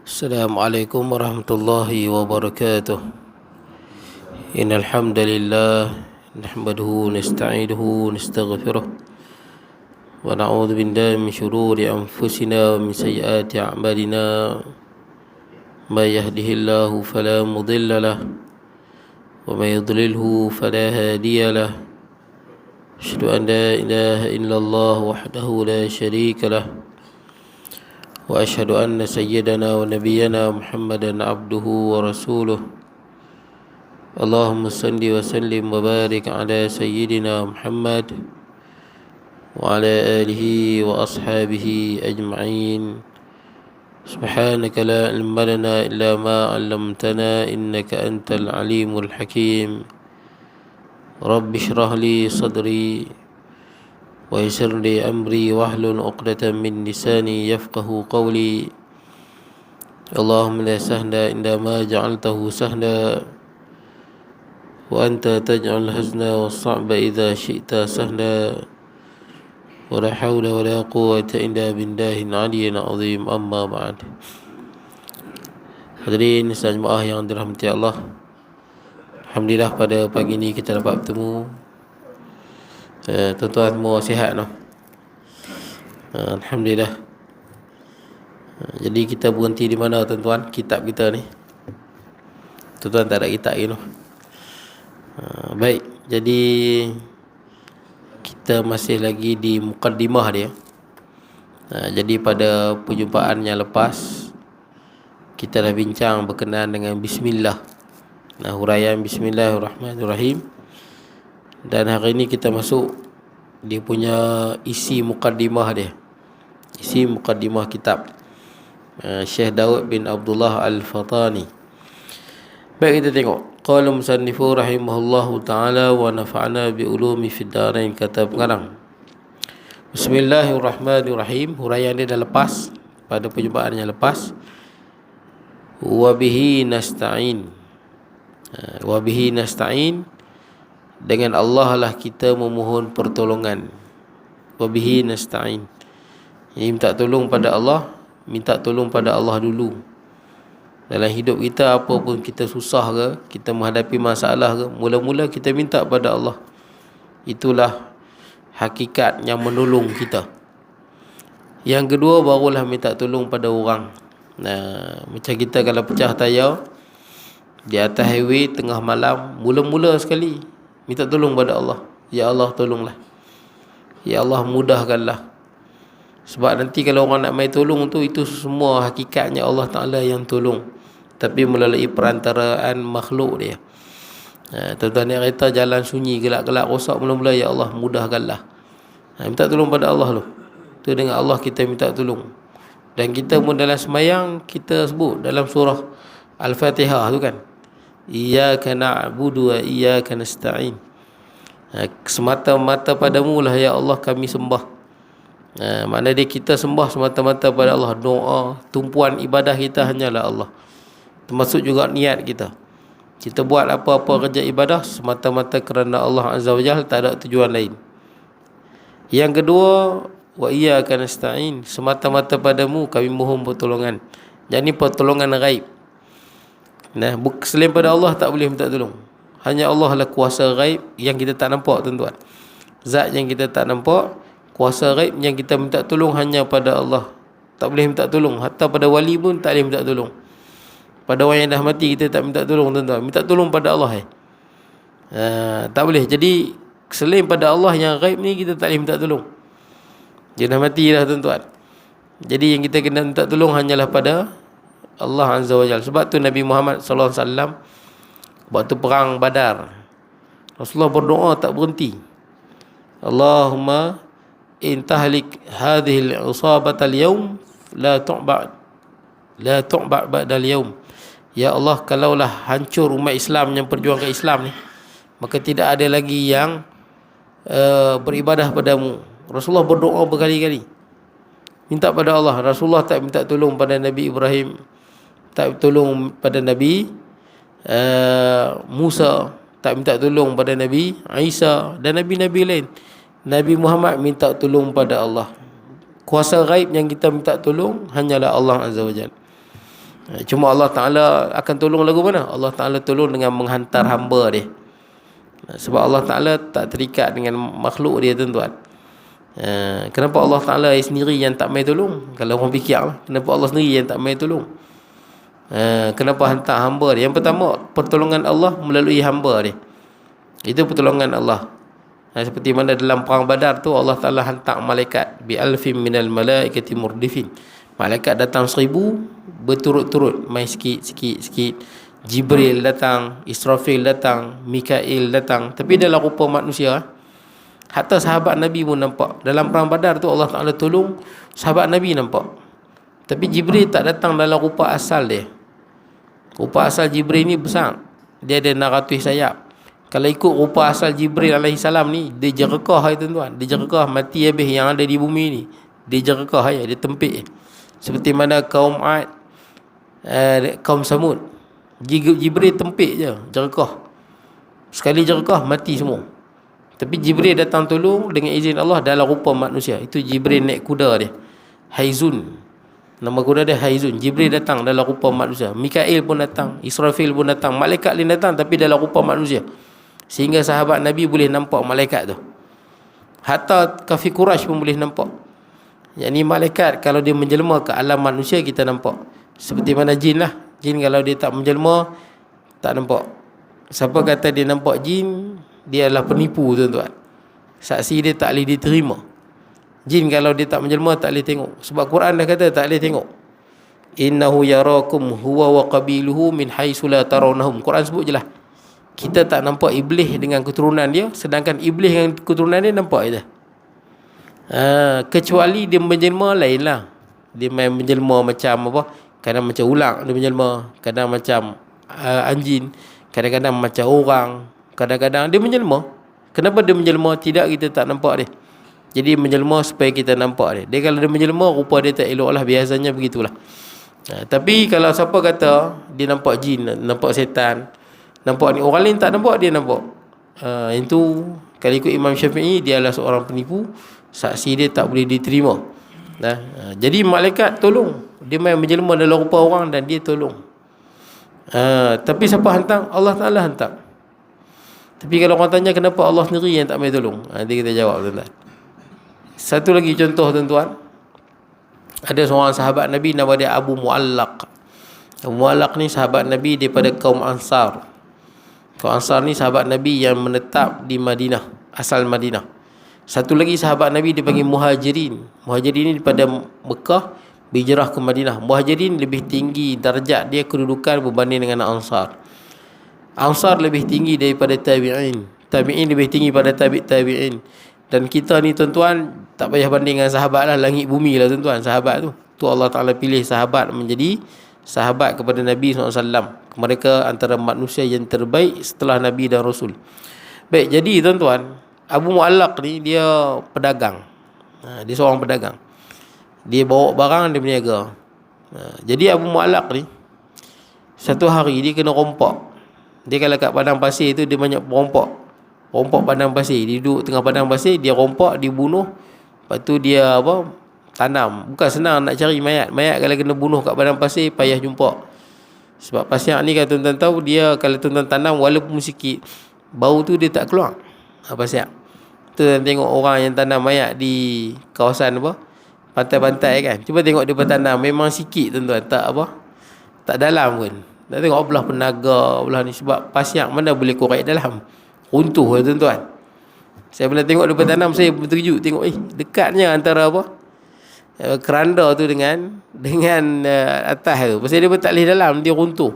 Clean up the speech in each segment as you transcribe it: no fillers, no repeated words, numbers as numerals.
Assalamualaikum warahmatullahi wabarakatuh. Innal hamdalillah nahmaduhu nasta'inuhu nastaghfiruh wa na'udzu billahi min shururi anfusina wa min sayyiati a'malina. May yahdihillahu fala mudilla lahu wa may yudlilhu fala hadiya lahu. Asyhadu an la ilaha illallah wahdahu la syarika lahu wa asyhadu anna sayyidana wa nabiyyana Muhammadan abduhu wa rasuluh. Allahumma salli wa sallim wa barik ala sayyidina Muhammad wa ala alihi wa ashabihi ajma'in. Subhanaka la ilma lana illa ma 'allamtana innaka antal alimul hakim. Rabbi shrah li sadri wa yassir li amri wahlul 'uqdatam min lisani yafqahu qawli. Allahumma la sahla illa ma ja'altahu sahla wa anta taj'al hazna was-sa'ba idza syi'ta sahla. Wa la hawla wa la quwwata illa billahil 'aliyyil 'azim. Amma ba'd. Hadirin jemaah yang dirahmati Allah, alhamdulillah pada pagi ini kita dapat bertemu. Tuan-tuan semua sihat no? Alhamdulillah. Jadi kita berhenti di mana tuan-tuan? Kitab kita ni. Tuan-tuan tak ada kitab lagi no? Baik, jadi kita masih lagi di mukaddimah dia. Jadi pada perjumpaan yang lepas kita dah bincang berkenaan dengan bismillah. Huraian bismillahirrahmanirrahim. Dan hari ini kita masuk dia punya isi mukaddimah dia. Isi mukaddimah kitab Syekh Daud bin Abdullah Al-Fatani. Baik, kita tengok. Qala musannifu rahimahullahu ta'ala wa nafa'ana bi ulumi fid darain. Kata pengarang, Bismillahirrahmanirrahim. Huraian dia dah lepas pada perjumpaan yang lepas. Wa bihi nasta'in. Wa bihi nasta'in, dengan Allah lah kita memohon pertolongan. Wa bihi nasta'in. Ini minta tolong pada Allah, minta tolong pada Allah dulu. Dalam hidup kita, apa pun kita susah ke, kita menghadapi masalah ke, mula-mula kita minta pada Allah. Itulah hakikat yang menolong kita. Yang kedua, barulah minta tolong pada orang. Macam kita kalau pecah tayar di atas highway tengah malam, mula-mula sekali minta tolong pada Allah. Ya Allah, tolonglah. Ya Allah, mudahkanlah. Sebab nanti kalau orang nak mai tolong tu, itu semua hakikatnya Allah Ta'ala yang tolong, tapi melalui perantaraan makhluk dia. Tuan-tuan naik kereta jalan sunyi, gelap-gelap, rosak, mula-mula ya Allah, mudahkanlah. Minta tolong pada Allah tu. Tu dengan Allah kita minta tolong. Dan kita pun dalam semayang, kita sebut dalam surah Al-Fatihah tu kan, Iyyaka na'budu wa iyyaka nasta'in. Semata-mata padamu lah ya Allah kami sembah. Makna dia kita sembah semata-mata pada Allah. Doa, tumpuan ibadah kita hanyalah Allah. Termasuk juga niat kita. Kita buat apa-apa kerja ibadah semata-mata kerana Allah Azza wa Jalla, tak ada tujuan lain. Yang kedua, wa iyyaka nasta'in, semata-mata padamu kami mohon pertolongan. Jadi pertolongan ghaib. Selain pada Allah tak boleh minta tolong. Hanya Allah lah kuasa ghaib yang kita tak nampak tuan-tuan. Zat yang kita tak nampak, kuasa ghaib yang kita minta tolong hanya pada Allah. Tak boleh minta tolong. Hatta pada wali pun tak boleh minta tolong. Pada orang yang dah mati kita tak minta tolong tuan-tuan. Minta tolong pada Allah tak boleh. Jadi selain pada Allah yang ghaib ni kita tak boleh minta tolong. Dia dah mati dah tuan-tuan. Jadi yang kita kena minta tolong hanyalah pada Allah Azza wa Jalla. Sebab tu Nabi Muhammad sallallahu alaihi wasallam waktu perang Badar, Rasulullah berdoa tak berhenti. Allahumma in tahlik hadhihi al-usabata al-yawm la tu'ba ba'da al-yawm. Ya Allah, kalaulah hancur umat Islam yang perjuangkan Islam ni, maka tidak ada lagi yang beribadah padamu. Rasulullah berdoa berkali-kali, minta pada Allah. Rasulullah tak minta tolong pada Nabi Ibrahim, tak tolong pada Nabi Musa, tak minta tolong pada Nabi Isa dan Nabi-Nabi lain. Nabi Muhammad minta tolong pada Allah. Kuasa ghaib yang kita minta tolong hanyalah Allah Azza wa Jalla. Cuma Allah Ta'ala akan tolong lagu mana? Allah Ta'ala tolong dengan menghantar hamba dia. Sebab Allah Ta'ala tak terikat dengan makhluk dia, tuan-tuan. Kenapa Allah Ta'ala sendiri yang tak main tolong? Kalau orang fikir lah, kenapa Allah sendiri yang tak main tolong? Kenapa hantar hamba dia? Yang pertama, pertolongan Allah melalui hamba dia. Itu pertolongan Allah. Seperti mana dalam perang Badar tu Allah Ta'ala hantar malaikat bi alfim minal malaikati murdifin. Malaikat datang 1000 berturut-turut, main sikit. Jibril datang, Israfil datang, Mikail datang, tapi dalam rupa manusia. Hatta sahabat Nabi pun nampak. Dalam perang Badar tu Allah Ta'ala tolong sahabat Nabi nampak. Tapi Jibril tak datang dalam rupa asal dia. Rupa asal Jibril ni besar. Dia ada 600 sayap. Kalau ikut rupa asal Jibril AS ni, dia jerekah, tuan-tuan. Dia jerekah, mati habis yang ada di bumi ni. Dia jerekah, dia tempik. Seperti mana kaum Ad, kaum Samud, Jibril tempik je, jerekah. Sekali jerekah, mati semua. Tapi Jibril datang tolong dengan izin Allah dalam rupa manusia. Itu Jibril naik kuda dia, Haizun. Nama kuda dia Haizun. Jibril datang dalam rupa manusia. Mikail pun datang, Israfil pun datang, malaikat lain datang tapi dalam rupa manusia. Sehingga sahabat Nabi boleh nampak malaikat tu. Hatta kafir Quraisy pun boleh nampak. Yang ni malaikat kalau dia menjelma ke alam manusia kita nampak. Seperti mana jin lah. Jin kalau dia tak menjelma tak nampak. Siapa kata dia nampak jin, dia adalah penipu, tuan-tuan. Saksi dia tak boleh diterima. Jin kalau dia tak menjelma tak boleh tengok. Sebab Quran dah kata tak boleh tengok. Innahu yarakum huwa wa qabiluhu min haitsu la tarawnahum. Quran sebut je lah. Kita tak nampak iblis dengan keturunan dia, sedangkan iblis dengan keturunan dia nampak je. Kecuali dia menjelma lain lah. Dia main menjelma macam apa, kadang macam ulang dia menjelma, kadang macam anjing, kadang-kadang macam orang, kadang-kadang dia menjelma. Kenapa dia menjelma? Tidak, kita tak nampak dia. Jadi menjelma supaya kita nampak dia. Dia kalau dia menjelma, rupa dia tak elok lah. Biasanya begitulah. Tapi kalau siapa kata dia nampak jin, nampak setan, nampak ni, orang lain tak nampak, dia nampak. Itu kalau ikut Imam Syafi'i, dia adalah seorang penipu. Saksi dia tak boleh diterima. Jadi malaikat tolong. Dia main menjelma dalam rupa orang dan dia tolong. Tapi siapa hantar? Allah Ta'ala hantar. Tapi kalau orang tanya kenapa Allah sendiri yang tak main tolong, nanti kita jawab, tuan-tuan. Satu lagi contoh, tuan-tuan. Ada seorang sahabat Nabi nama dia Abu Mu'allaq. Abu Mu'allaq ni sahabat Nabi daripada kaum Ansar. Kaum Ansar ni sahabat Nabi yang menetap di Madinah, asal Madinah. Satu lagi sahabat Nabi dipanggil Muhajirin. Muhajirin ni daripada Mekah berhijrah ke Madinah. Muhajirin lebih tinggi darjat dia, kedudukan berbanding dengan Ansar. Ansar lebih tinggi daripada Tabi'in. Tabi'in lebih tinggi pada Tabi'in. Dan kita ni, tuan-tuan, tak payah banding dengan sahabat lah, langit bumi lah, tuan-tuan. Sahabat tu Allah Ta'ala pilih sahabat menjadi sahabat kepada Nabi SAW. Mereka antara manusia yang terbaik setelah Nabi dan Rasul. Baik, jadi tuan-tuan, Abu Mu'allaq ni dia pedagang. Dia seorang pedagang. Dia bawa barang, dia berniaga. Jadi Abu Mu'allaq ni satu hari dia kena rompak. Dia kalau kat padang pasir tu dia banyak rompak. Rompak padang pasir. Dia duduk tengah padang pasir, dia rompak, dia bunuh. Lepas tu dia tanam. Bukan senang nak cari mayat. Mayat kalau kena bunuh kat padang pasir payah jumpa. Sebab pasir ni kalau tuan-tuan tahu, dia kalau tuan-tuan tanam walaupun sikit, bau tu dia tak keluar. Pasir. Tu tengok orang yang tanam mayat di kawasan pantai-pantai kan. Cuba tengok dia bertanam, memang sikit, tuan-tuan, tak dalam pun. Tak tengok belah penaga, belah ni, sebab pasir mana boleh korek dalam. Runtuh lah, tuan-tuan. Saya pernah tengok dia bertanam, saya terkejut tengok dekatnya antara keranda tu dengan atas tu. Pasal dia pun tak boleh dalam, dia runtuh.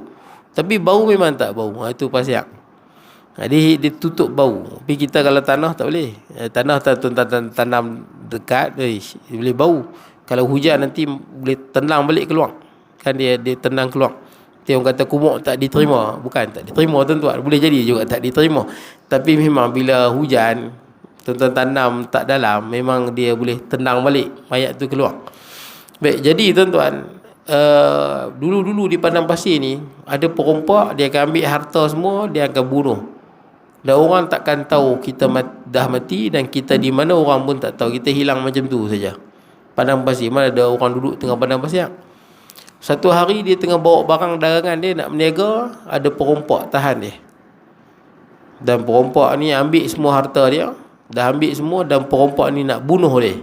Tapi bau memang tak bau. Itu pasir. Dia tutup bau. Tapi kita kalau tanah tak boleh. Tanah tanam dekat, boleh bau. Kalau hujan nanti boleh tenang balik keluar. Kan dia tenang keluar. Dia orang kata kumuk tak diterima. Bukan tak diterima, tuan-tuan. Boleh jadi juga tak diterima. Tapi memang bila hujan, tuan-tuan tanam tak dalam, memang dia boleh tenang balik, mayat tu keluar. Baik, jadi tuan-tuan, dulu-dulu di padang pasir ni ada perompak, dia akan ambil harta semua, dia akan bunuh. Dan orang takkan tahu kita dah mati, dan kita di mana orang pun tak tahu. Kita hilang macam tu saja. Padang pasir, mana ada orang duduk tengah padang pasir. Satu hari dia tengah bawa barang dagangan dia nak berniaga, ada perompak tahan dia. Dan perompak ni ambil semua harta dia. Dah ambil semua dan perompak ni nak bunuh dia.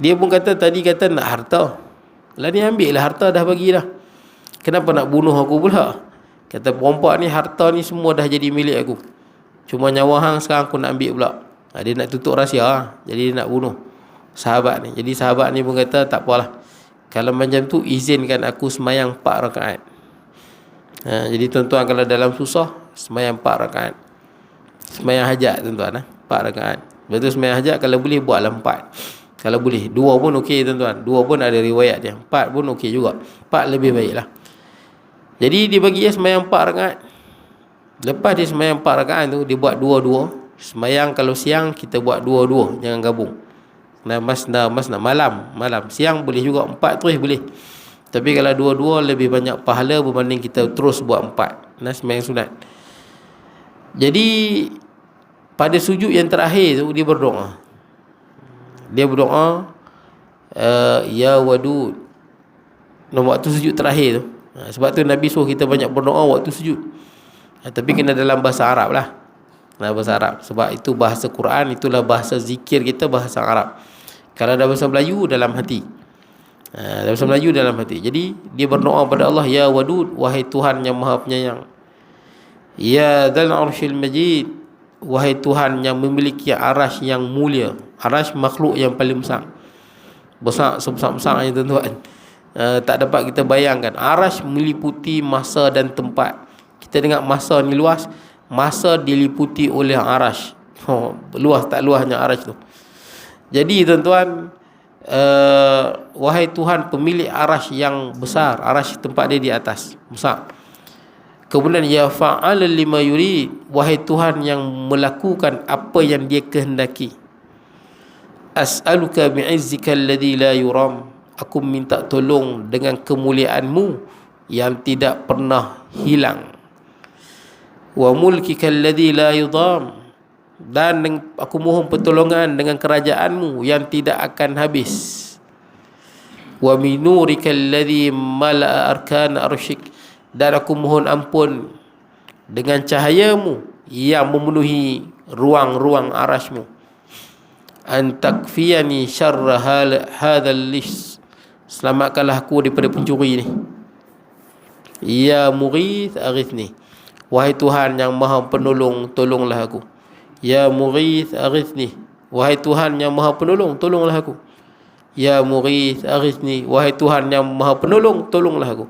Dia pun kata tadi kata nak harta. Lah ni ambil lah harta dah bagi dah. Kenapa nak bunuh aku pula? Kata perompak ni harta ni semua dah jadi milik aku. Cuma nyawa hang sekarang aku nak ambil pula. Dia nak tutup rahsia. Jadi dia nak bunuh sahabat ni. Jadi sahabat ni pun kata tak apalah. Kalau macam tu izinkan aku semayang 4 rakaat. Jadi tuan-tuan kalau dalam susah semayang 4 rakaat. Semayang hajat tuan-tuan 4 rakaat. Betul semayang hajat kalau boleh buatlah 4. Kalau boleh 2 pun okey tuan-tuan. 2 pun ada riwayat dia. 4 pun okey juga. 4 lebih baiklah. Jadi dia bagi dia semayang 4 rakaat. Lepas dia semayang 4 rakaat tu dia buat 2-2. Semayang kalau siang kita buat 2-2, jangan gabung. Masna malam siang boleh juga 4 terus boleh. Tapi kalau 2-2 lebih banyak pahala berbanding kita terus buat 4. Sembahyang sunat. Jadi pada sujud yang terakhir tu dia berdoa. Ya Wadud. Waktu sujud terakhir tu. Sebab tu Nabi suruh kita banyak berdoa waktu sujud. Tapi kena dalam bahasa Arab lah. Dalam bahasa Arab. Sebab itu bahasa Quran, itulah bahasa zikir kita, bahasa Arab. Kalau dalam bahasa Melayu, dalam hati. Dalam bahasa Melayu, dalam hati. Jadi dia berdoa pada Allah, Ya Wadud, wahai Tuhan yang Maha Penyayang. Ya Dzal Arsyil Majid, wahai Tuhan yang memiliki arasy yang mulia. Arasy makhluk yang paling besar. Besar, sebesar-besarnya tuan-tuan. Tak dapat kita bayangkan. Arasy meliputi masa dan tempat. Kita dengar masa ni luas. Masa diliputi oleh arasy. Luas tak luasnya arasy tu. Jadi tuan-tuan, wahai Tuhan pemilik arasy yang besar, arasy tempat dia di atas, besar. Kemudian ya fa'al lima yurid, wahai Tuhan yang melakukan apa yang dia kehendaki. As'aluka bi'izzika alladhi la yuram, aku minta tolong dengan kemuliaanmu yang tidak pernah hilang. Wa mulkika alladhi la yudam, dan aku mohon pertolongan dengan kerajaanmu yang tidak akan habis. Wa min nurika alladhi mala'a arkan arsyik, dan aku mohon ampun dengan cahayamu yang memenuhi ruang-ruang arasy-Mu. An takfiyani syarra hadzal lis, selamatkanlah aku daripada pencuri ni. Ya Mughith aghithni, wahai Tuhan yang Maha Penolong, tolonglah aku. Ya Mughith aghithni, wahai Tuhan yang Maha Penolong, tolonglah aku. Ya Mughith aghithni, wahai Tuhan yang Maha Penolong, tolonglah aku.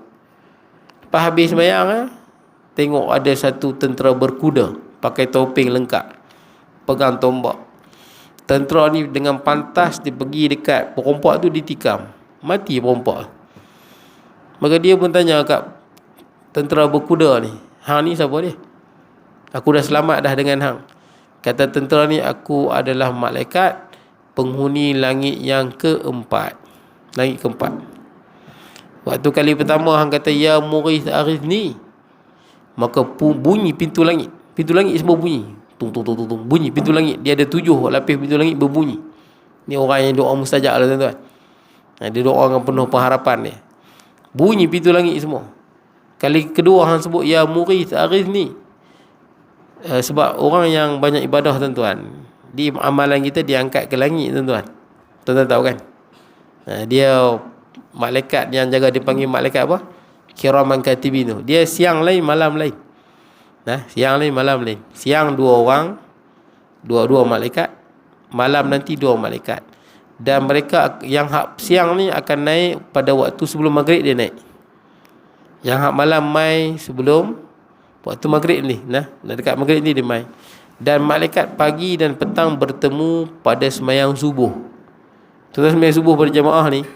Lepas habis sembahyang, tengok ada satu tentera berkuda, pakai topeng lengkap, pegang tombak. Tentera ni dengan pantas dia pergi dekat perompak tu, ditikam, mati perompak. Maka dia pun tanya kat tentera berkuda ni, hang ni siapa dia? Aku dah selamat dah dengan hang. Kata tentera ni, aku adalah malaikat penghuni langit yang keempat. Langit keempat. Waktu kali pertama hang kata ya Mughith aghithni, maka bunyi pintu langit. Pintu langit semua bunyi. Tung tung tung tung, bunyi pintu langit. Dia ada 7 lapis pintu langit berbunyi. Ni orang yang doa mustajab lah tuan-tuan. Dia doa dengan penuh pengharapan dia. Bunyi pintu langit semua. Kali kedua hang sebut ya Mughith aghithni, sebab orang yang banyak ibadah tuan-tuan, di amalan kita diangkat ke langit tuan-tuan. Tuan-tuan tahu kan? Dia malaikat yang jaga, dipanggil malaikat apa? Kiraman katibin tu. Dia siang lain, malam lain. Siang lain, malam lain. Siang 2 orang, 2 malaikat. Malam nanti 2 malaikat. Dan mereka yang hak siang ni akan naik pada waktu sebelum maghrib dia naik. Yang hak malam mai sebelum waktu maghrib ni, dekat maghrib ni dia mai. Dan malaikat pagi dan petang bertemu pada sembahyang subuh. Tuan-tuan, sembahyang subuh pada jemaah ni,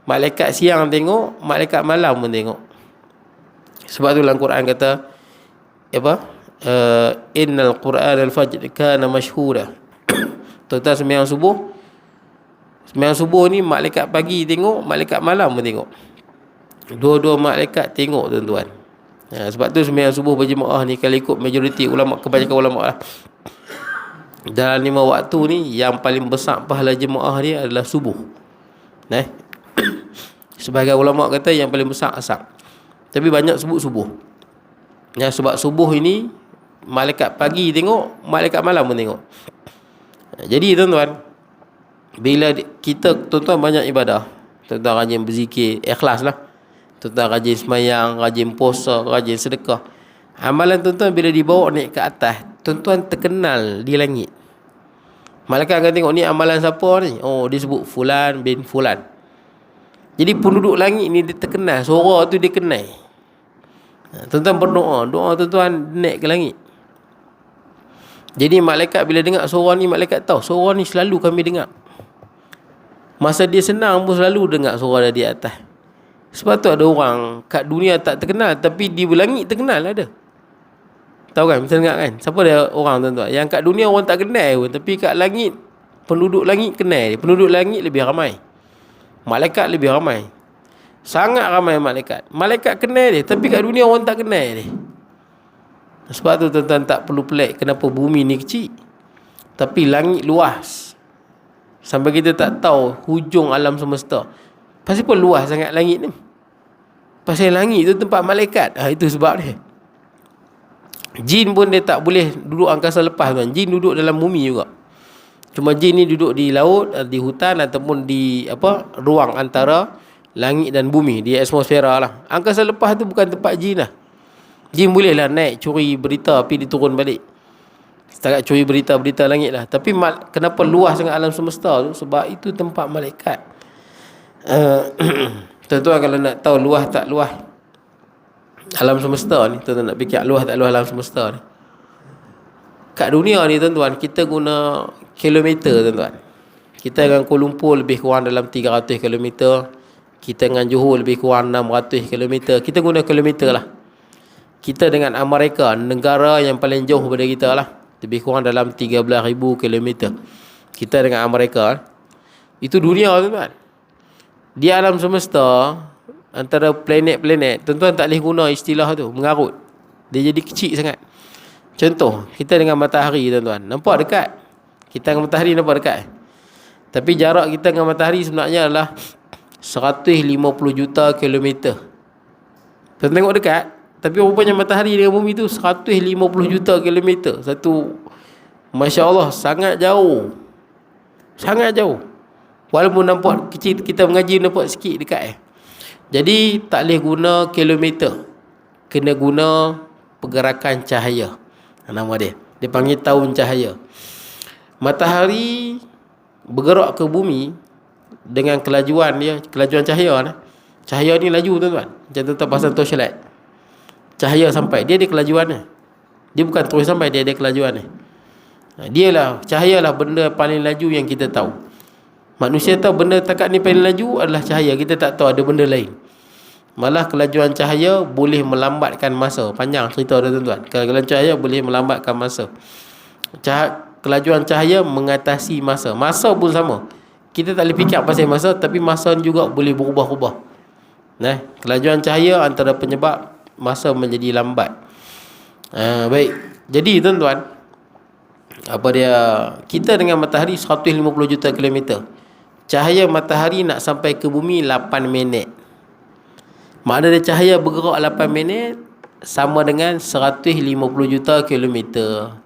malaikat siang tengok, malaikat malam pun tengok. Sebab tu dalam Quran kata apa? Innal Quran al-fajr kana mashhura. Tuan-tuan, sembahyang subuh ni malaikat pagi tengok, malaikat malam pun tengok. Dua-dua malaikat tengok tuan-tuan. Sebab tu sembahyang subuh berjemaah ni, kalau ikut majoriti ulama, kebanyakan ulama lah, dalam 5 waktu ni yang paling besar pahala jemaah dia adalah subuh. Sebahagian ulama kata yang paling besar asar. Tapi banyak sebut subuh. Ya, sebab subuh ini malaikat pagi tengok, malaikat malam pun tengok. Jadi tuan-tuan, bila kita tuan-tuan banyak ibadah, tuan-tuan rajin berzikir, ikhlas lah, tuan-tuan rajin semayang, rajin puasa, rajin sedekah, amalan tuan-tuan bila dibawa naik ke atas, tuan-tuan terkenal di langit. Malaikat akan tengok ni amalan siapa ni. Oh, dia sebut fulan bin fulan. Jadi penduduk langit ni dia terkenal, suara tu dia kenal. Tuan-tuan berdoa, doa tuan-tuan naik ke langit. Jadi malaikat bila dengar suara ni, malaikat tahu suara ni selalu kami dengar. Masa dia senang pun selalu dengar suara dari atas. Sebab tu ada orang kat dunia tak terkenal, tapi di langit terkenal ada. Tahu kan? Bisa dengar kan? Siapa dia orang tuan-tuan? Yang kat dunia orang tak kenal pun, tapi kat langit, penduduk langit kenal dia. Penduduk langit lebih ramai. Malaikat lebih ramai. Sangat ramai malaikat. Malaikat kenal dia, tapi kat dunia orang tak kenal dia. Sebab tu tuan-tuan tak perlu pelik kenapa bumi ni kecil, tapi langit luas. Sampai kita tak tahu hujung alam semesta. Pasal apa luas sangat langit ni? Pasal langit tu tempat malaikat. Itu sebab dia. Jin pun dia tak boleh duduk angkasa lepas tuan. Jin duduk dalam bumi juga. Cuma jin ni duduk di laut, di hutan ataupun di ruang antara langit dan bumi, di atmosfera lah. Angkasa lepas tu bukan tempat jin lah. Jin boleh lah naik curi berita tapi diturun balik. Setakat curi berita-berita langit lah. Tapi kenapa luas dengan alam semesta tu? Sebab itu tempat malaikat. Tuan-tuan kalau nak tahu luas tak luas alam semesta ni, tuan-tuan nak fikir luas tak luas alam semesta ni, kat dunia ni tuan-tuan, kita guna kilometer tuan-tuan. Kita dengan Kuala Lumpur lebih kurang dalam 300 kilometer. Kita dengan Johor lebih kurang 600 kilometer. Kita guna kilometer lah. Kita dengan Amerika, negara yang paling jauh daripada kita lah, lebih kurang dalam 13,000 kilometer. Kita dengan Amerika, itu dunia tuan-tuan. Di alam semesta, antara planet-planet, tuan-tuan tak boleh guna istilah tu, mengarut. Dia jadi kecil sangat. Contoh, kita dengan matahari tuan-tuan, nampak dekat. Kita dengan matahari nampak dekat. Tapi jarak kita dengan matahari sebenarnya adalah 150 juta kilometer. Tuan tengok dekat, tapi rupanya matahari dengan bumi tu 150 juta kilometer. Satu, Masya Allah, sangat jauh. Sangat jauh. Walaupun nampak kecil, kita mengaji nampak sikit dekat. Jadi tak boleh guna kilometer, kena guna pergerakan cahaya. Nama dia, dia panggil tahun cahaya. Matahari bergerak ke bumi dengan kelajuan dia, kelajuan cahaya ni. Cahaya ni laju tuan-tuan. Macam tuan-tuan pasang torchlight, cahaya sampai, dia ada kelajuan ni. Dia bukan terus sampai, dia ada kelajuan ni. Dialah, cahaya lah benda paling laju yang kita tahu. Manusia tahu benda takat ni paling laju adalah cahaya. Kita tak tahu ada benda lain. Malah kelajuan cahaya boleh melambatkan masa. Panjang cerita dia tuan-tuan. Kelajuan cahaya boleh melambatkan masa. Kelajuan cahaya mengatasi masa. Masa pun sama. Kita tak boleh fikir pasal masa, tapi masa juga boleh berubah-ubah. Kelajuan cahaya antara penyebab masa menjadi lambat. Baik. Jadi tuan-tuan, kita dengan matahari 150 juta kilometer. Cahaya matahari nak sampai ke bumi 8 minit. Maknanya cahaya bergerak 8 minit sama dengan 150 juta kilometer.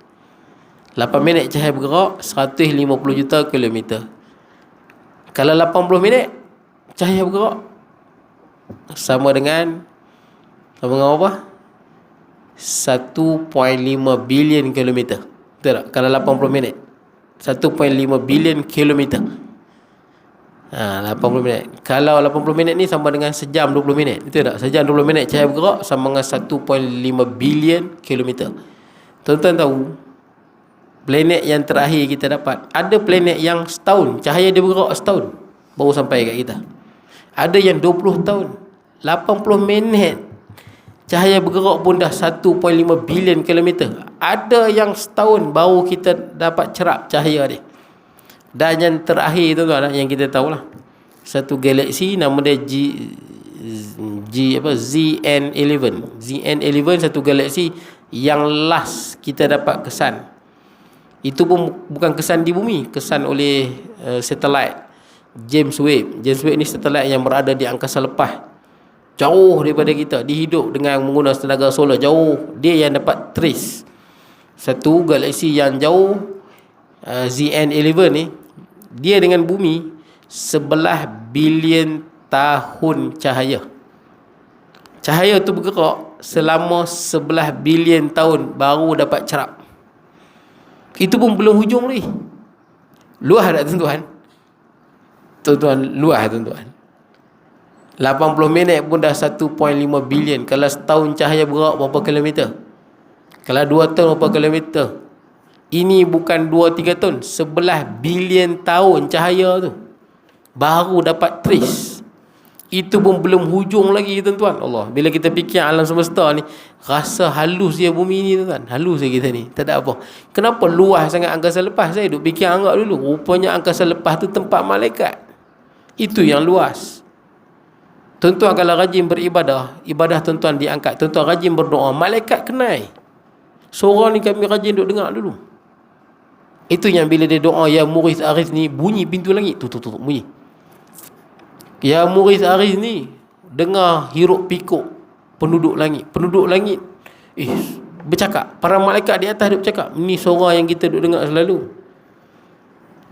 8 minit cahaya bergerak 150 juta kilometer. Kalau 80 minit cahaya bergerak sama dengan apa? 1.5 bilion kilometer. Betul tak? Kalau 80 minit 1.5 bilion kilometer. 80 minit. Kalau 80 minit ni sama dengan sejam 20 minit. Betul tak? Sejam 20 minit cahaya bergerak sama dengan 1.5 bilion kilometer. Tuan-tuan tahu, planet yang terakhir kita dapat, ada planet yang setahun cahaya dia bergerak setahun baru sampai kat kita. Ada yang 20 tahun, 80 minit cahaya bergerak pun dah 1.5 bilion kilometer. Ada yang setahun baru kita dapat cerap cahaya dia. Dan yang terakhir tuan-tuan yang kita tahulah, satu galaksi nama dia ZN11. ZN11 satu galaksi yang last kita dapat kesan. Itu pun bukan kesan di bumi, kesan oleh satelit. James Webb. James Webb ni satelit yang berada di angkasa lepas, jauh daripada kita. Dia hidup dengan menggunakan tenaga solar jauh. Dia yang dapat trace satu galaksi yang jauh, ZN11 ni, dia dengan bumi 11 bilion tahun cahaya. Cahaya tu bergerak selama 11 bilion tahun baru dapat cerap. Itu pun belum hujung lagi. Luas tak tuan-tuan? Tuan-tuan, luas tuan-tuan. 80 minit pun dah 1.5 bilion. Kalau setahun cahaya bergerak berapa kilometer? Kalau 2 tahun berapa kilometer? Ini bukan 2-3 tahun, 11 bilion tahun cahaya tu baru dapat trace. Itu pun belum hujung lagi tuan-tuan. Allah, bila kita fikir alam semesta ni, rasa halus dia bumi ni tuan-tuan. Halus dia kita ni, tak ada apa. Kenapa luas sangat angkasa lepas? Saya duk fikir anggap dulu, rupanya angkasa lepas tu tempat malaikat. Itu yang luas. Tuan-tuan kalau rajin beribadah, ibadah tuan-tuan diangkat. Tuan-tuan rajin berdoa, malaikat kenal. Suara ni kami rajin duk dengar dulu. Itu yang bila dia doa, ya Mughith Aghith ni, bunyi pintu langit tu bunyi. Ya Mughith Aghith ni, dengar hiruk pikuk penduduk langit. Penduduk langit bercakap. Para malaikat di atas duk bercakap. Ini suara yang kita duk dengar selalu.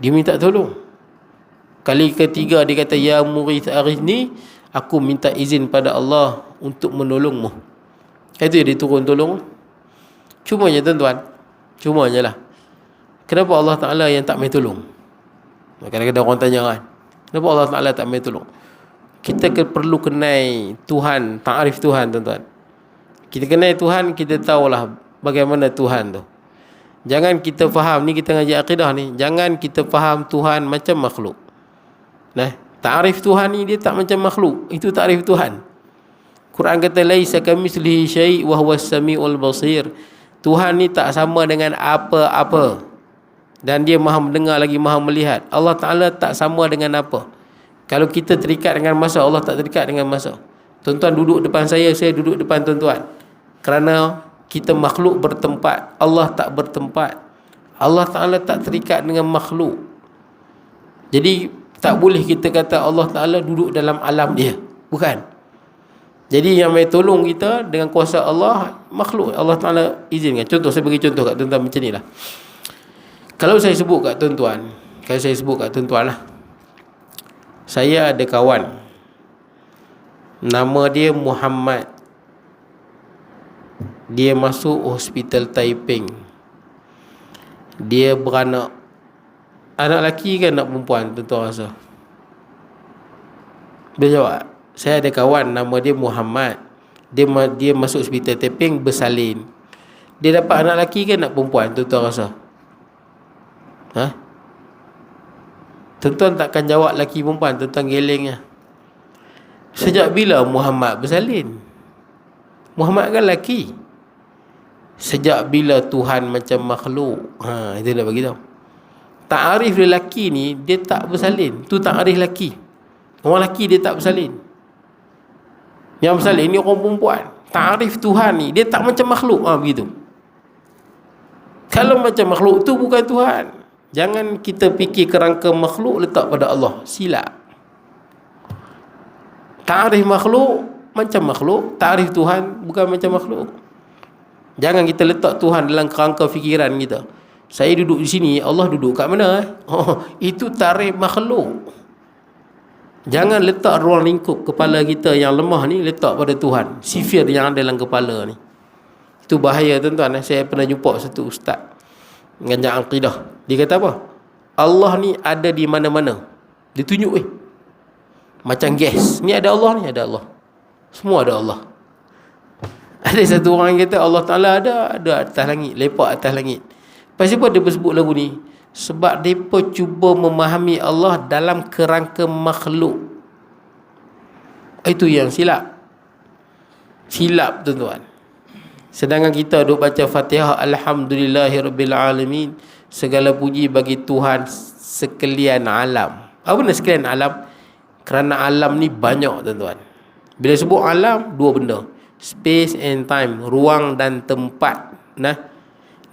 Dia minta tolong. Kali ketiga dia kata, ya Mughith Aghith ni, aku minta izin pada Allah untuk menolongmu. Itu dia turun tolong. Cumanya tuan-tuan, cumanya lah, kenapa Allah Ta'ala yang tak main tolong? Kadang-kadang orang tanya kan, kenapa Allah Ta'ala tak main tolong? Kita perlu kenal Tuhan, ta'arif Tuhan tuan-tuan. Kita kenal Tuhan, kita tahulah bagaimana Tuhan tu. Jangan kita faham, ni kita ngaji akidah ni, jangan kita faham Tuhan macam makhluk. Ta'arif Tuhan ni dia tak macam makhluk. Itu ta'arif Tuhan. Quran kata laisa kamitslihi syai' wa huwas samiul basir. Tuhan ni tak sama dengan apa-apa, dan dia maha mendengar lagi maha melihat. Allah Ta'ala tak sama dengan apa. Kalau kita terikat dengan masa, Allah tak terikat dengan masa. Tuan-tuan duduk depan saya duduk depan tuan-tuan. Kerana kita makhluk bertempat, Allah tak bertempat. Allah Ta'ala tak terikat dengan makhluk. Jadi tak boleh kita kata Allah Ta'ala duduk dalam alam dia. Bukan. Jadi yang mai tolong kita dengan kuasa Allah, makhluk Allah Ta'ala izinkan. Contoh, saya bagi contoh kat tuan-tuan macam ni lah. Kalau saya sebut kat tuan-tuan lah, saya ada kawan, nama dia Muhammad. Dia masuk hospital Taiping. Dia beranak. Anak lelaki ke anak perempuan tuan-tuan rasa? Dia jawab, saya ada kawan nama dia Muhammad. Dia masuk hospital Taiping bersalin. Dia dapat anak lelaki ke anak perempuan tuan-tuan rasa? Tuan-tuan takkan jawab lelaki perempuan, tuan-tuan gelengnya. Sejak bila Muhammad bersalin? Muhammad kan lelaki. Sejak bila Tuhan macam makhluk? Itu dah bagi tahu. Ta'arif lelaki ni dia tak bersalin. Tu ta'arif lelaki. Orang lelaki dia tak bersalin. Yang bersalin ni orang perempuan. Ta'arif Tuhan ni dia tak macam makhluk. Begitu. Kalau macam makhluk tu bukan Tuhan. Jangan kita fikir kerangka makhluk letak pada Allah. Silap. Ta'arif makhluk macam makhluk, ta'arif Tuhan bukan macam makhluk. Jangan kita letak Tuhan dalam kerangka fikiran kita. Saya duduk di sini, Allah duduk kat mana? Itu tarikh makhluk. Jangan letak ruang lingkup kepala kita yang lemah ni letak pada Tuhan. Sifir yang ada dalam kepala ni. Itu bahaya tuan-tuan. Saya pernah jumpa satu ustaz mengajar akidah. Dia kata apa? Allah ni ada di mana-mana. Dia tunjuk macam gas. Ni ada Allah, ni ada Allah. Semua ada Allah. Ada satu orang yang kata Allah Ta'ala ada atas langit, lepak atas langit. Pasal apa dia sebut lagu ni? Sebab mereka cuba memahami Allah dalam kerangka makhluk. Itu yang silap. Silap tuan-tuan. Sedangkan kita duk baca Fatihah, Alhamdulillahirrabbilalamin, segala puji bagi Tuhan sekalian alam. Apa benda sekalian alam? Kerana alam ni banyak tuan-tuan. Bila sebut alam, dua benda, space and time, ruang dan tempat.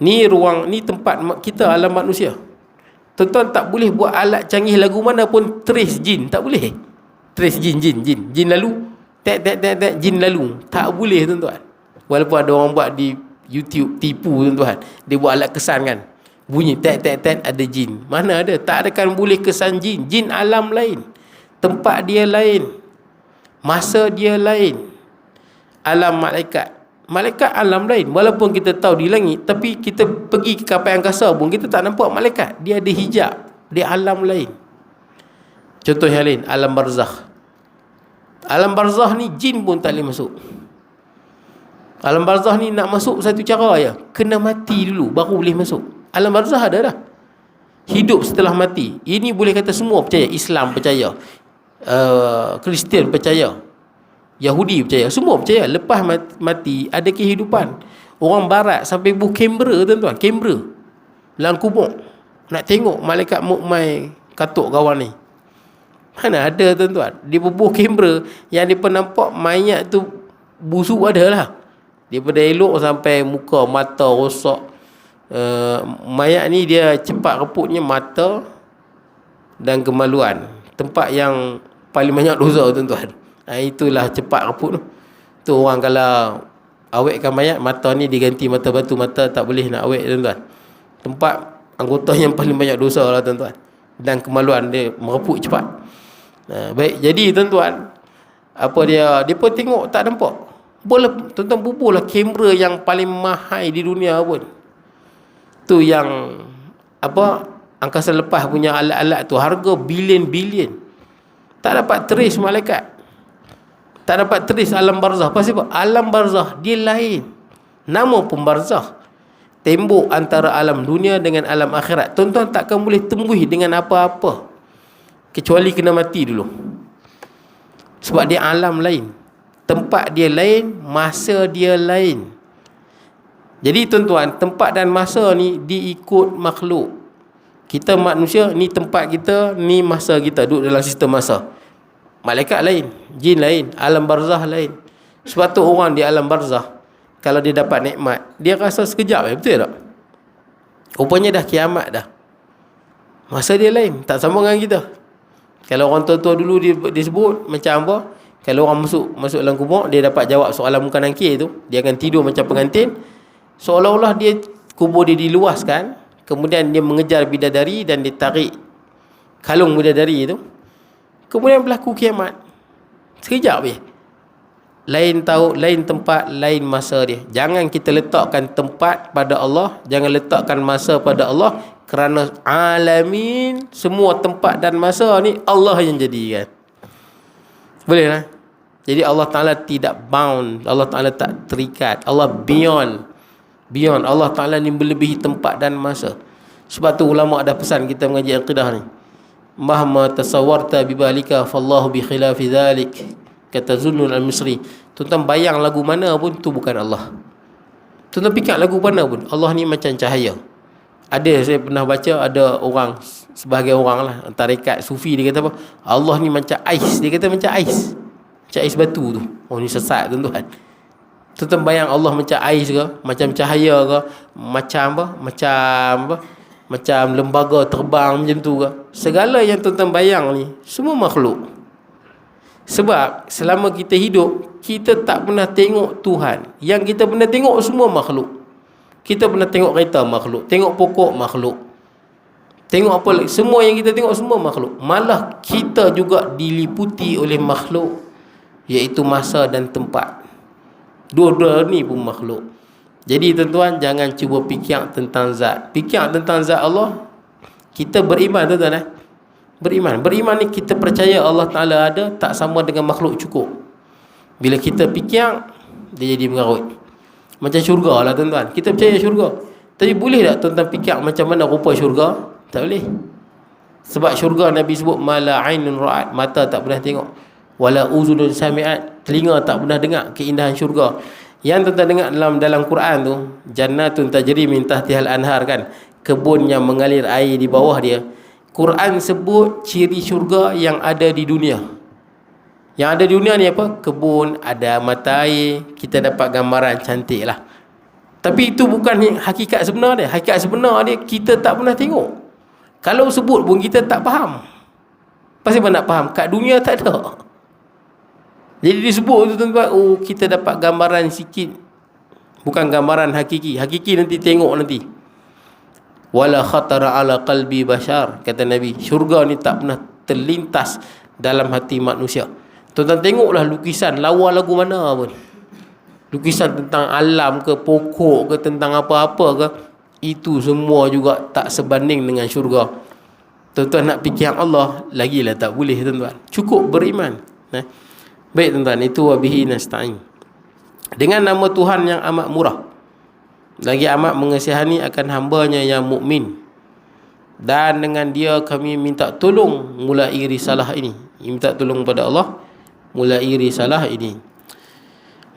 Ni ruang, ni tempat kita, alam manusia. Tuan-tuan tak boleh buat alat canggih lagu mana pun trace jin, tak boleh. Trace jin lalu, tek jin lalu, tak boleh tuan-tuan. Walaupun ada orang buat di YouTube tipu tuan-tuan, dia buat alat kesan kan, bunyi tek ada jin. Mana ada, tak ada kan boleh kesan jin. Jin alam lain, tempat dia lain, masa dia lain. Alam malaikat alam lain. Walaupun kita tahu di langit, tapi kita pergi ke kapal angkasa pun kita tak nampak malaikat. Dia ada hijab, dia alam lain. Contoh yang lain, alam barzakh. Alam barzakh ni jin pun tak boleh masuk. Alam barzakh ni nak masuk satu cara je, kena mati dulu baru boleh masuk. Alam barzakh ada dah, hidup setelah mati. Ini boleh kata semua percaya. Islam percaya, Kristian percaya, Yahudi percaya, semua percaya lepas mati ada kehidupan. Orang barat sampai buh kamera tuan-tuan, kamera dalam kubur nak tengok malaikat mukmai katuk kawan ni. Mana ada tuan-tuan, dia bubuh kamera yang dia pernah nampak mayat tu busuk ada lah. Daripada elok sampai muka, mata rosak. Mayat ni dia cepat reputnya mata dan kemaluan. Tempat yang paling banyak dosa tuan-tuan. Itulah cepat reput tu. Tu orang kalau awetkan mayat, mata ni diganti mata batu, mata tak boleh nak awet tuan-tuan. Tempat anggota yang paling banyak dosa lah tuan-tuan. Dan kemaluan dia mereput cepat. Baik, jadi tuan-tuan, apa dia pun tengok tak nampak. Boleh tuan-tuan bubuhlah kamera yang paling mahal di dunia pun. Tu yang apa, angkasa lepas punya alat-alat tu harga bilion-bilion. Tak dapat trace malaikat. Tak dapat trace alam barzakh. Pasal apa? Alam barzakh dia lain. Nama pun barzakh. Tembok antara alam dunia dengan alam akhirat. Tuan-tuan takkan boleh tembus dengan apa-apa kecuali kena mati dulu. Sebab dia alam lain, tempat dia lain, masa dia lain. Jadi tuan-tuan, tempat dan masa ni diikut makhluk. Kita manusia, ni tempat kita, ni masa kita, duduk dalam sistem masa. Malaikat lain, jin lain, alam barzakh lain. Sebab tu orang di alam barzakh, kalau dia dapat nikmat, dia rasa sekejap, betul tak? Rupanya dah kiamat dah. Masa dia lain, tak sama dengan kita. Kalau orang tua-tua dulu disebut macam apa? Kalau orang masuk dalam kubur, dia dapat jawab soalan muka nangkir tu, dia akan tidur macam pengantin. Seolah-olah dia kubur dia diluaskan, kemudian dia mengejar bidadari dan dia tarik kalung bidadari itu. Kemudian berlaku kiamat. Sekejap je. Lain tahu, lain tempat, lain masa dia. Jangan kita letakkan tempat pada Allah, jangan letakkan masa pada Allah, kerana alamin, semua tempat dan masa ni Allah yang jadikan. Boleh lah. Jadi Allah Ta'ala tidak bound, Allah Ta'ala tak terikat, Allah beyond. Allah Ta'ala ni melebihi tempat dan masa. Sebab tu ulama ada pesan kita mengaji aqidah ni, mahma tasawwarta bibalika fallahu bi khilafi dhalik, kata Zunnun al-Misri. Tuan-tuan bayang lagu mana pun tu bukan Allah. Tuan-tuan fikir lagu mana pun, Allah ni macam cahaya. Ada, saya pernah baca, ada orang, sebahagian orang lah, tarekat sufi, dia kata apa, Allah ni macam ais. Dia kata macam ais, macam ais batu tu. Oh ni sesat tuan-tuan. Tuan-tuan bayang Allah macam ais ke, macam cahaya ke, macam apa, macam lembaga terbang macam tu ke. Segala yang tuan-tuan bayang ni semua makhluk. Sebab selama kita hidup, kita tak pernah tengok Tuhan. Yang kita pernah tengok semua makhluk. Kita pernah tengok kereta, makhluk. Tengok pokok, makhluk. Tengok apa lagi, semua yang kita tengok semua makhluk. Malah kita juga diliputi oleh makhluk, iaitu masa dan tempat. Dua-dua ni pun makhluk. Jadi tuan-tuan, jangan cuba fikir tentang zat. Fikir tentang zat Allah, kita beriman tuan-tuan. Beriman ni kita percaya Allah Ta'ala ada, tak sama dengan makhluk cukup. Bila kita fikir, dia jadi mengarut. Macam syurga lah tuan-tuan. Kita percaya syurga, tapi boleh tak tuan-tuan fikir macam mana rupa syurga? Tak boleh. Sebab syurga Nabi sebut mala ainun ra'at, mata tak pernah tengok, wala uzunun sami'at, telinga tak pernah dengar keindahan syurga. Yang tuan-tuan dengar dalam Quran tu, jannatun tajri min tahtihal anhar kan, kebun yang mengalir air di bawah dia. Quran sebut ciri syurga yang ada di dunia. Yang ada di dunia ni apa? Kebun, ada mata air, kita dapat gambaran cantik lah. Tapi itu bukan hakikat sebenar dia. Hakikat sebenar dia kita tak pernah tengok. Kalau sebut pun kita tak faham. Pasal apa nak faham? Kat dunia tak ada. Jadi disebut tu tuan-tuan, oh kita dapat gambaran sikit. Bukan gambaran hakiki. Hakiki nanti tengok nanti. Wala khatara ala qalbi bashar, kata Nabi. Syurga ni tak pernah terlintas dalam hati manusia. Tuan-tuan tengoklah lukisan lawa lagu mana pun. Lukisan tentang alam ke, pokok ke, tentang apa-apa ke, itu semua juga tak sebanding dengan syurga. Tuan-tuan nak fikir Allah, lagilah tak boleh tuan-tuan. Cukup beriman. Baik tuan-tuan, itu wabihi nasta'in. Dengan nama Tuhan yang amat murah, lagi amat mengasihani akan hambanya yang mukmin. Dan dengan dia kami minta tolong mulai risalah ini. Minta tolong pada Allah mulai risalah ini.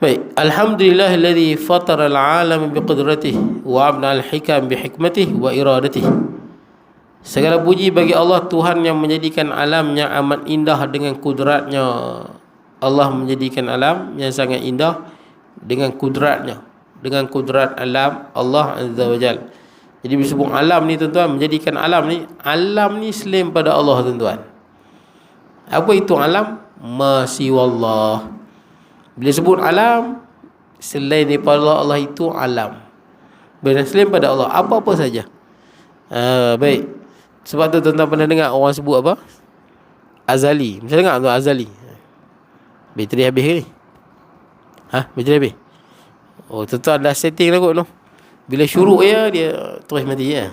Baik, alhamdulillahilladzi fatara al-alam biqudratihi wa abna al-hikam bihikmatihi wa iradatihi. Segala puji bagi Allah, Tuhan yang menjadikan alam yang amat indah dengan kudratnya. Allah menjadikan alam yang sangat indah dengan kudratnya, dengan kudrat alam Allah Azza wa Jal. Jadi disebut alam ni tuan-tuan, menjadikan alam ni selain pada Allah tuan-tuan. Apa itu alam? Masiwallah. Bila sebut alam, selain daripada Allah itu alam. Bila selain pada Allah, apa-apa saja. Baik. Sebab tu tuan-tuan pernah dengar orang sebut apa? Azali. Macam dengar tu Azali. Bateri habis ke ni? Bateri habis? Oh, tuan-tuan dah setting dah kot tu. Bila syuruk ya, dia terus mati ya.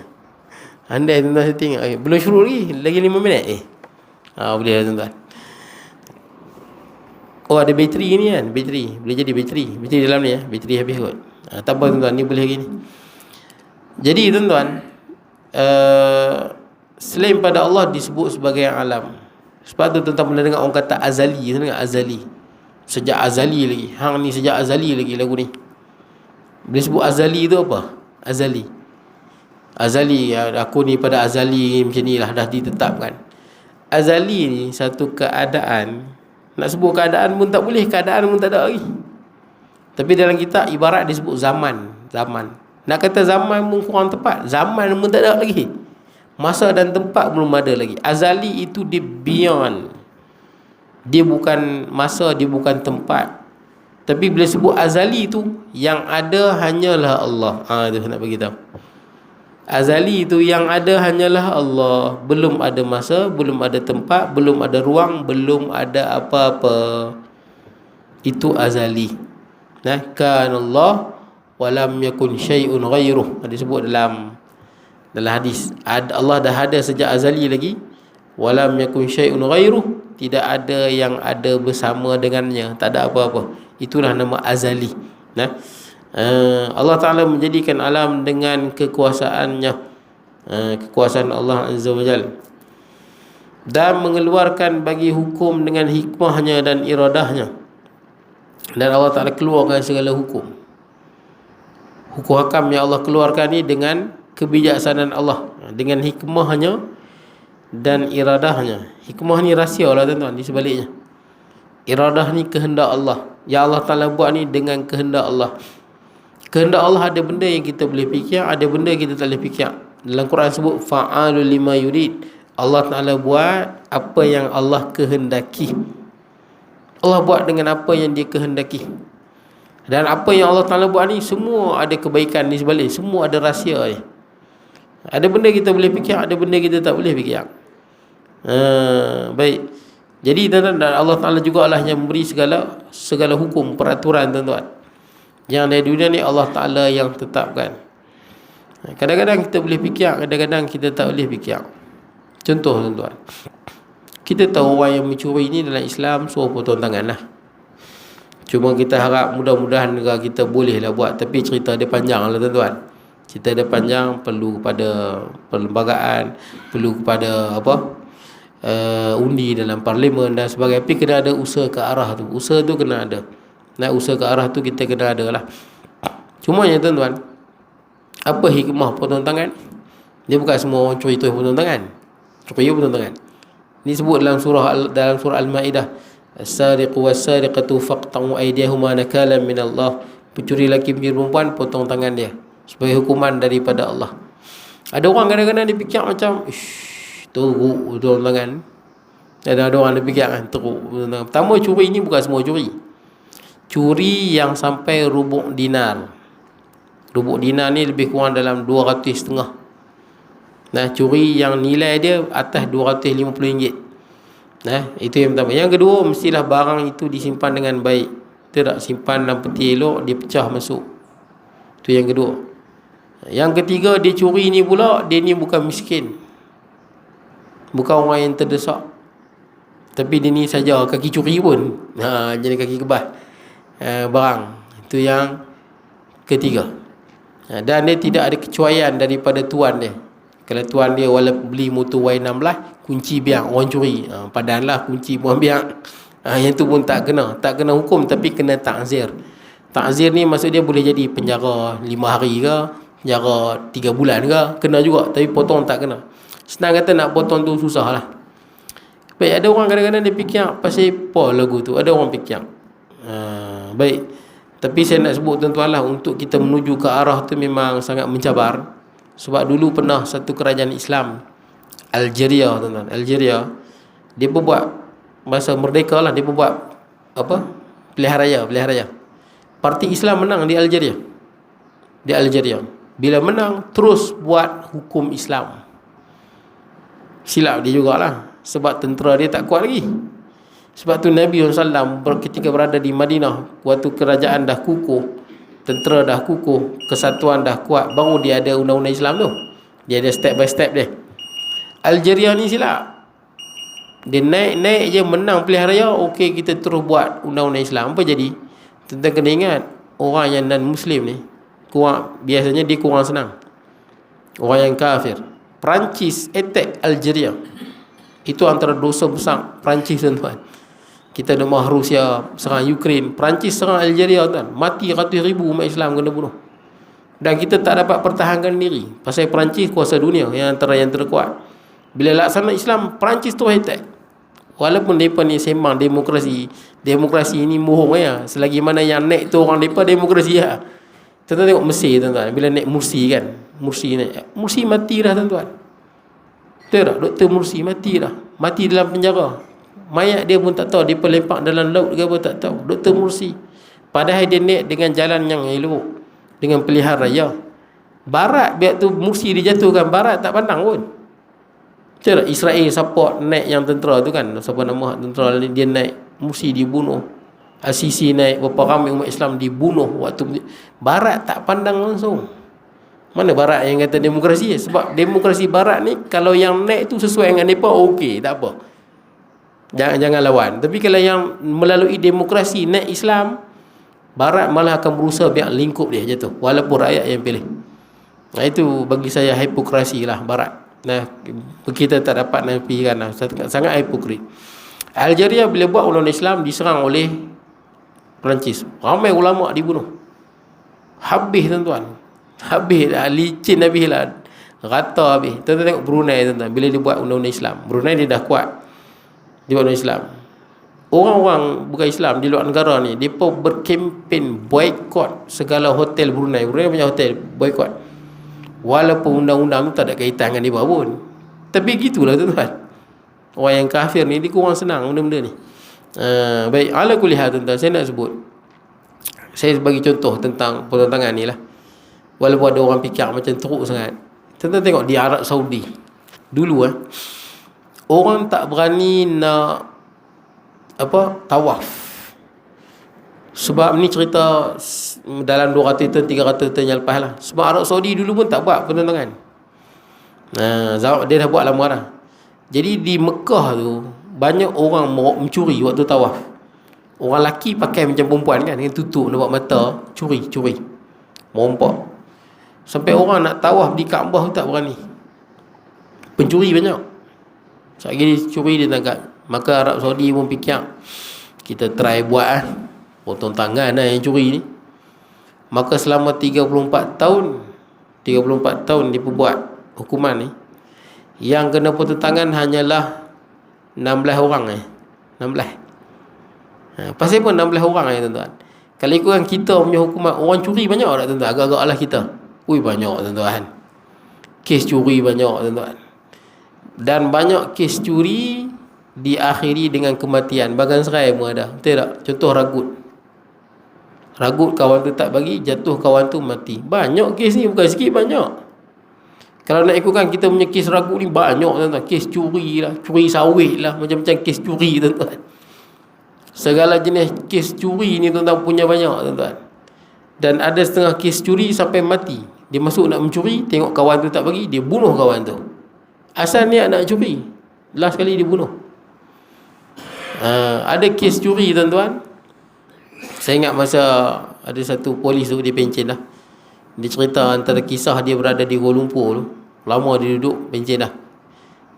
Andai tuan-tuan setting, belum syuruk lagi 5 minit. Boleh lah tuan-tuan. Oh, ada bateri ni kan, bateri. Boleh jadi bateri dalam ni ya. Bateri habis kot. Tak apa tuan-tuan, ni boleh lagi ni. Jadi tuan-tuan, selain pada Allah disebut sebagai alam. Sebab tu tuan-tuan pernah dengar orang kata azali. Tuan dengar azali. Sejak azali lagi. Hang ni sejak azali lagi lagu ni. Bila sebut azali tu apa? Azali. Azali, aku ni pada azali macam ni lah, dah ditetapkan. Azali ni satu keadaan. Nak sebut keadaan pun tak boleh, keadaan pun tak ada lagi. Tapi dalam kitab ibarat disebut zaman. Nak kata zaman pun kurang tepat. Zaman pun tak ada lagi. Masa dan tempat belum ada lagi. Azali itu dia beyond. Dia bukan masa, dia bukan tempat. Tapi bila sebut azali itu, yang ada hanyalah Allah. Itu nak bagi tahu. Azali itu yang ada hanyalah Allah. Belum ada masa, belum ada tempat, belum ada ruang, belum ada apa-apa. Itu azali. Kana Allah wa lam yakun syai'un ghairuh. Disebut dalam hadis. Allah dah ada sejak azali lagi. Wa lam yakun syai'un ghairuh. Tidak ada yang ada bersama dengannya. Tak ada apa-apa. Itulah nama azali. Allah Ta'ala menjadikan alam dengan kekuasaannya, kekuasaan Allah Azza wa Jal, dan mengeluarkan bagi hukum dengan hikmahnya dan iradahnya. Dan Allah Ta'ala keluarkan segala hukum. Hukum hakam yang Allah keluarkan ni dengan kebijaksanaan Allah, dengan hikmahnya dan iradahnya. Hikmah ni rahsia lah tuan-tuan, di sebaliknya. Iradah ni kehendak Allah. Ya Allah Ta'ala buat ni dengan kehendak Allah. Kehendak Allah ada benda yang kita boleh fikir, ada benda yang kita tak boleh fikir. Dalam Quran sebut fa'alul lima yurid. Allah Ta'ala buat apa yang Allah kehendaki. Allah buat dengan apa yang dia kehendaki. Dan apa yang Allah Ta'ala buat ni semua ada kebaikan di sebalik. Semua ada rahsia ni. Ada benda kita boleh fikir, ada benda kita tak boleh fikir. Baik. Jadi tuan-tuan, Allah Ta'ala jugalah yang memberi segala hukum, peraturan tuan-tuan. Yang dari dunia ni Allah Ta'ala yang tetapkan. Kadang-kadang kita boleh fikir, kadang-kadang kita tak boleh fikir. Contoh tuan-tuan, kita tahu orang yang mencuri ni dalam Islam suruh potong tangan lah. Cuma kita harap mudah-mudahan negara kita bolehlah buat. Tapi cerita dia panjang lah tuan-tuan. Cerita dia panjang, perlu kepada perlembagaan, perlu kepada undi dalam parlimen dan sebagainya. Tapi kena ada usaha ke arah tu. Usaha tu kena ada. Usaha ke arah tu kita kena ada lah. Cuma ya tuan-tuan, apa hikmah potong tangan? Dia bukan semua orang curi tu potong tangan. Curi potong tangan. Ini sebut dalam surah Al-Maidah. As-sariqu was-sariqatu faqta'u aydiyahuma nakalan min Allah. Pencuri lelaki, pencuri perempuan, potong tangan dia sebagai hukuman daripada Allah. Ada orang kadang-kadang dia fikir macam teruk betul tangan. Ada orang dia fikir kan teruk. Pertama, curi ni bukan semua curi. Curi yang sampai rubuk dinar. Rubuk dinar ni lebih kurang dalam 200.5. Nah, curi yang nilai dia atas RM250. Nah, itu yang pertama. Yang kedua, mestilah barang itu disimpan dengan baik. Tidak simpan dalam peti elok, dia pecah masuk. Itu yang kedua. Yang ketiga, dia curi ni pula, dia ni bukan miskin, bukan orang yang terdesak, tapi dia ni saja kaki curi pun, jadi kaki kebas barang. Itu yang ketiga. Dan dia tidak ada kecuaian daripada tuan dia. Kalau tuan dia wala beli motor Y16, kunci biar orang curi, padanlah kunci pun biar. Yang tu pun tak kena hukum, tapi kena takzir. Takzir ni maksud dia boleh jadi penjara 5 hari ke, penjara 3 bulan ke, kena juga, tapi potong tak kena. Senang kata nak potong tu susah lah. Baik, ada orang kadang-kadang dia fikir pasal apa lagu tu, ada orang fikir. Baik, tapi saya nak sebut tuan-tuan lah, untuk kita menuju ke arah tu memang sangat mencabar. Sebab dulu pernah satu kerajaan Islam, Algeria tuan-tuan, Algeria, dia buat masa merdeka lah, dia buat apa, pilihan raya. Parti Islam menang di Algeria. Bila menang, terus buat hukum Islam. Silap dia jugalah, sebab tentera dia tak kuat lagi. Sebab tu Nabi SAW ketika berada di Madinah, waktu kerajaan dah kukuh, tentera dah kukuh, kesatuan dah kuat, baru dia ada undang-undang Islam tu. Dia ada step by step dia. Algeria ni silap. Dia naik je, menang pilihan raya, okey kita terus buat undang-undang Islam. Apa jadi? Tentang kena ingat, orang yang non-Muslim ni biasanya dia kurang senang. Orang yang kafir. Perancis attack Algeria, itu antara dosa besar Perancis tuan-tuan. Kita demah Rusia serang Ukraine, Perancis serang Algeria tuan, mati ratus ribu umat Islam kena bunuh. Dan kita tak dapat pertahankan diri, pasal Perancis kuasa dunia, yang antara yang terkuat. Bila laksana Islam, Perancis tu attack. Walaupun mereka ni sembang demokrasi ini bohong ya. Selagi mana yang naik tu orang mereka demokrasi ya. Tuan-tuan tengok Mesir tuan-tuan, bila naik Mursi kan, Mursi mati dah tuan-tuan. Betul tak? Dr. Mursi mati dah, mati dalam penjara. Mayat dia pun tak tahu, dia lempak dalam laut ke apa tak tahu. Dr. Mursi, padahal dia naik dengan jalan yang elok, dengan pilihan raya. Barat biar tu Mursi dijatuhkan, Barat tak pandang pun. Betul tak? Israel support naik yang tentera tu kan, siapa nama tentera dia naik, Mursi dibunuh. Al-Sisi naik, berapa ramai umat Islam dibunuh waktu. Barat tak pandang langsung. Mana Barat yang kata demokrasi? Sebab demokrasi Barat ni, kalau yang naik tu sesuai dengan mereka, okey, tak apa, jangan lawan. Tapi kalau yang melalui demokrasi naik Islam, Barat malah akan berusaha biar lingkup dia jatuh, walaupun rakyat yang pilih. Nah, itu bagi saya hipokrasi lah Barat. Nah, kita tak dapat nafikan lah, sangat hipokrit. Algeria bila buat undang-undang Islam, diserang oleh Perancis, ramai ulama dibunuh, habis tuan-tuan, habis dah, licin habis lah, rata habis. Tuan-tuan tengok Brunei tuan-tuan, bila dia buat undang-undang Islam, Brunei dia dah kuat, dia buat undang Islam. Orang-orang bukan Islam di luar negara ni, mereka berkempen boykot segala hotel Brunei. Brunei punya hotel boykot, walaupun undang-undang tu tak ada kaitan dengan dia pun. Tapi gitulah tuan-tuan, orang yang kafir ni dia kurang senang benda-benda ni. Baik, ala kuliah tuan-tuan, saya nak sebut, saya bagi contoh tentang pertentangan ni lah. Walaupun ada orang fikir macam teruk sangat. Tuan-tuan tengok di Arab Saudi dulu orang tak berani nak tawaf. Sebab ni cerita dalam 200 tahun 300 tahun yang lepas lah. Sebab Arab Saudi dulu pun tak buat pertentangan. Dia dah buat lama dah. Jadi di Mekah tu banyak orang mencuri waktu tawaf. Orang lelaki pakai macam perempuan kan, dengan tutup nampak mata, curi merompak. Sampai orang nak tawaf di Kaabah tak berani. Pencuri banyak. Sekali curi dia tangkap. Maka Arab Saudi pun fikir, kita try buat potong tangan yang curi ni. Maka selama 34 tahun dia buat hukuman ni. Yang kena potong tangan hanyalah 16 orang 16. Pasal pun 16 orang tuan-tuan. Kalau ikutkan kita punya hukuman, orang curi banyak tak tuan-tuan? Agak-agak lah kita. Ui banyak tuan-tuan. kes curi banyak, tuan-tuan. Dan banyak kes curi diakhiri dengan kematian. Bagan serai pun ada, betul tak? Contoh ragut. Ragut kawan tu tak bagi, jatuh kawan tu mati. Banyak kes ni, bukan sikit, banyak. Kalau nak ikutkan kita punya kes ragut ni banyak, tuan-tuan. Kes curi lah, curi sawit lah, macam-macam kes curi, tuan-tuan. Segala jenis kes curi ni, tuan-tuan, punya banyak, tuan-tuan. Dan ada setengah kes curi sampai mati. Dia masuk nak mencuri, tengok kawan tu tak bagi, dia bunuh kawan tu. Asal niat nak curi, last kali dia bunuh. Ada kes curi, tuan-tuan. Saya ingat masa ada satu polis tu, dia pencen lah. Dia cerita antara kisah dia berada di Kuala Lumpur tu. Lama dia duduk, pencen lah.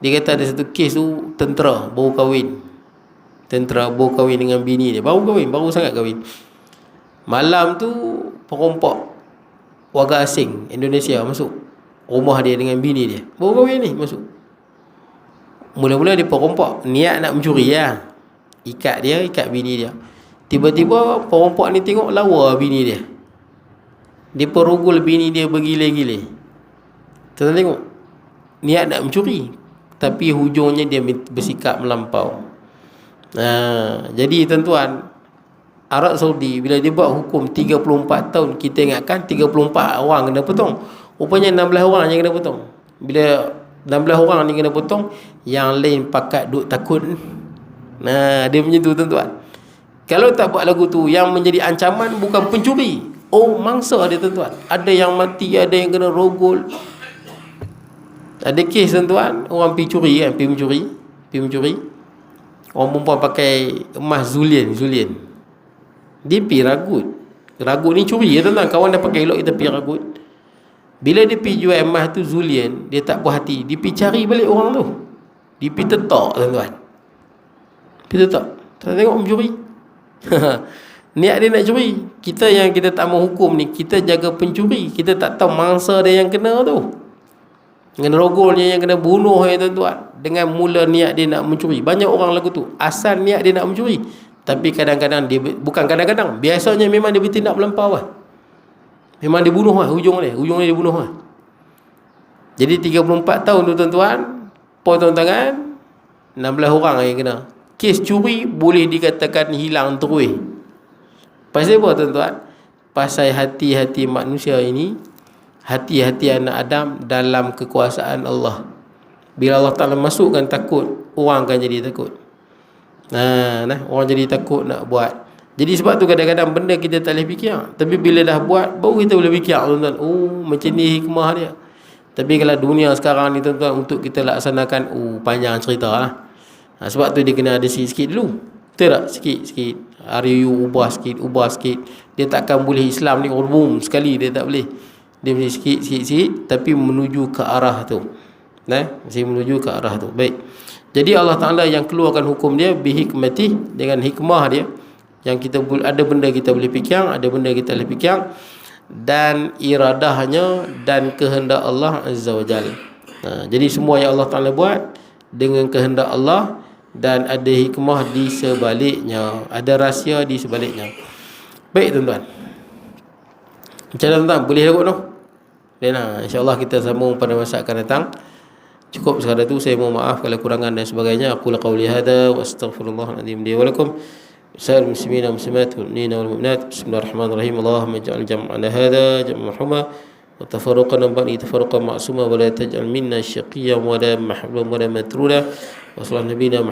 Dia kata ada satu kes tu, tentera baru kahwin. Tentera baru kahwin dengan bini dia. Baru kahwin, baru sangat kahwin. Malam tu perompak warga asing Indonesia masuk rumah dia dengan bini dia. Baru kahwin ni masuk. Mula-mula dia perompak, niat nak mencuri lah. Ikat dia, ikat bini dia. Tiba-tiba perompak ni tengok lawa bini dia. Dia perugul bini dia bergile-gile. Tuan tengok, niat nak mencuri, tapi hujungnya dia bersikap melampau. Jadi tuan-tuan, Arab Saudi bila dia buat hukum 34 tahun, kita ingatkan 34 orang kena potong. Rupanya 16 orang yang kena potong. Bila 16 orang ni kena potong, yang lain pakat duk takut. Dia punya tu, tuan-tuan. Kalau tak buat lagu tu, yang menjadi ancaman bukan pencuri, mangsa dia, tuan-tuan. Ada yang mati, ada yang kena rogol. Ada kes, tuan-tuan, orang pergi curi kan, pergi mencuri. Orang perempuan pakai emas Zulian. Dia pergi ragut. Ragut ni curi ya, tuan-tuan. Kawan dah pakai elok, kita pergi ragut. Bila dia pergi jual emas tu Zulian, dia tak puas hati, dia pergi cari balik orang tu. Dia pergi tetak, tuan-tuan. Pergi tetak. Tuan tengok mencuri. Niat dia nak curi. Kita yang kita tak mau hukum ni, kita jaga pencuri. Kita tak tahu mangsa dia yang kena tu. Dengan rogolnya yang kena bunuh ya, tuan-tuan. Dengan mula niat dia nak mencuri. Banyak orang lagu tu, asal niat dia nak mencuri, tapi kadang-kadang dia, bukan kadang-kadang, biasanya memang dia bertindak melampau lah. Memang dia bunuh lah, ujungnya dia bunuh lah. Jadi 34 tahun tu, tuan-tuan, potong tangan, 16 orang yang kena. Kes curi boleh dikatakan hilang terus. Pasal apa, tuan-tuan? Pasal hati-hati manusia ini, hati-hati anak Adam dalam kekuasaan Allah. Bila Allah Ta'ala masukkan takut, orang akan jadi takut. Orang jadi takut nak buat. Jadi sebab tu kadang-kadang benda kita tak boleh fikir, tapi bila dah buat, baru kita boleh fikir, tuan-tuan. Macam ni hikmah dia. Tapi kalau dunia sekarang ni, tuan-tuan, untuk kita laksanakan, panjang cerita lah. Sebab tu dia kena ada sikit dulu. Betul tak? Sikit-sikit. Hari you ubah sikit. Dia takkan boleh Islam ni boom sekali, dia tak boleh. Dia boleh sikit, tapi menuju ke arah tu. Masih menuju ke arah tu. Baik. Jadi Allah Ta'ala yang keluarkan hukum dia bihikmati, dengan hikmah dia, yang kita ada benda kita boleh fikir, ada benda kita boleh fikir, dan iradahnya dan kehendak Allah Azza wa Jal. Jadi semua yang Allah Ta'ala buat dengan kehendak Allah, dan ada hikmah di sebaliknya, ada rahsia di sebaliknya. Baik, tuan-tuan. Macam mana, tuan-tuan? Boleh takut tu? InsyaAllah kita sambung pada masa akan datang. Cukup sekadar itu. Saya mohon maaf kalau kurangan dan sebagainya. Aqulu qawli hadha wa astaghfirullahaladzim li wa lakum. Sa'al muslimina muslimat wal mu'minina wal mu'minat. Bismillahirrahmanirrahim. Allahumma ij'al jam'ana hadha jam'an marhuma wa tafarruqana ba'di tafarruqan ma'suma wa la taj'al minna syaqiyyan wa la mahruman wa la matruda. Wa sallallahu nabiyina